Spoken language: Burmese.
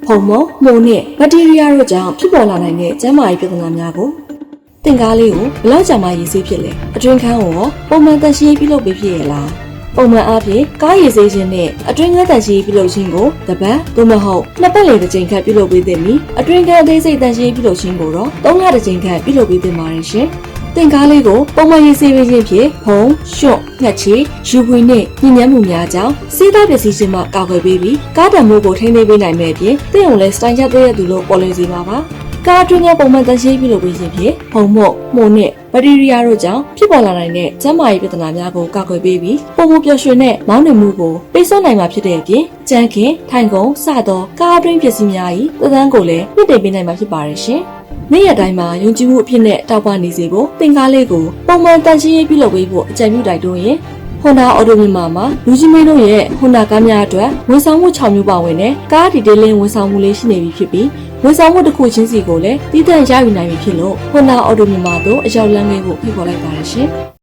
ဖုံမောမှုန်နဲ့ဘက်တီးရီးယားတို့ကြောင့်ဖြစ်ပေါ်လာနိုင်တဲ့ကျန်းမာရေးပြဿနာများကိုသင်ကားလေးကိုဘယ်လောက်ကြာမှရည်စည်းဖြစ်လဲအတွင်းခန်းကိုပုံမှန်တန်ရှင်းပြုလုပ်ပေးဖြစ်ရလားပုံမှန်အားဖြင့်ကားရည်စည်းခြင်းနဲ့အတွင်းခန်းတန်ရှင်းပြုလုပ်ခြင်းကိုတစ်ပတ်သို့မဟုတ်နှစ်ပတ်လည်တစ်ကြိမ်ခန့်ပြုလုပ်ပေးသင့်ပြီးအတွင်းခန်းအသေးစိတ်တန်ရှင်းပြုလုပ်ခြင်းကိုတော့သုံးလတစ်ကြိမ်ခန့်ပြုလုပ်ပေးသင့်ပါတယ်ရှင်သင်ကားလေးကိုပုံမှန်ရေးဆေးပေးခြင်းဖြင့်ဖုံ၊ရွှွန့်၊ငှက်ချီ၊ယူပွေနဲ့ညဉ့်ညမ်းမှုများကြောင့်စေးသားပစ္စည်းခြင်းမှကာကွယ်ပေးပြီးကားတံမိုးကိုထိန်းသိမ်းပေးနိုင်မယ့်အပြင်သင်ုံလည်းစတိုင်ချက်သေးတဲ့သူလို့ပေါ်လွင်စေမှာပါ။ကားအတွင်းကပုံမှန်တန်ရှင်းပြုလုပ်ပေးခြင်းဖြင့်ဖုံမှုန့်နဲ့ဘက်တီးရီးယားတို့ကြောင့်ဖြစ်ပေါ်လာနိုင်တဲ့ကျန်းမာရေးပြဿနာများကိုကာကွယ်ပေးပြီးပုံမှုပျော်ရွှင်တဲ့မောင်းနှင်မှုကိုပေးစွမ်းနိုင်မှာဖြစ်တဲ့အပြင်ကြမ်းခင်ထိုင်ကုန်စသောကားအတွင်းပစ္စည်းများ၏သက်တမ်းကိုလည်းမြင့်တင်ပေးနိုင်မှာဖြစ်ပါတယ်ရှင်။နေ့ရက်တိုင်းမှာယုံကြည်မှုအဖြစ်နဲ့တောက်ပနေစေဖို့သင်ကားလေးကိုပုံမှန်တန်ရှင်းရေးပြုလုပ်ပေးဖို့အကြံပြုတိုက်တွန်းရင်Honda Auto မြန်မာမှာလူကြီးမင်းတို့ရဲ့ Honda ကားများအတွက်ဝန်ဆောင်မှု6မျိုးပါဝင်တဲ့ကားဒီတေးလင်းဝန်ဆောင်မှုလေးရှိနေပြီဖြစ်ပြီးဝန်ဆောင်မှုတစ်ခုချင်းစီကိုလည်းတည်တံ့ရယူနိုင်ပြီဖြစ်လို့ Honda Auto မြန်မာတို့အရောက်လမ်းလေးကိုဖိတ်ခေါ်လိုက်ပါတယ်ရှင်။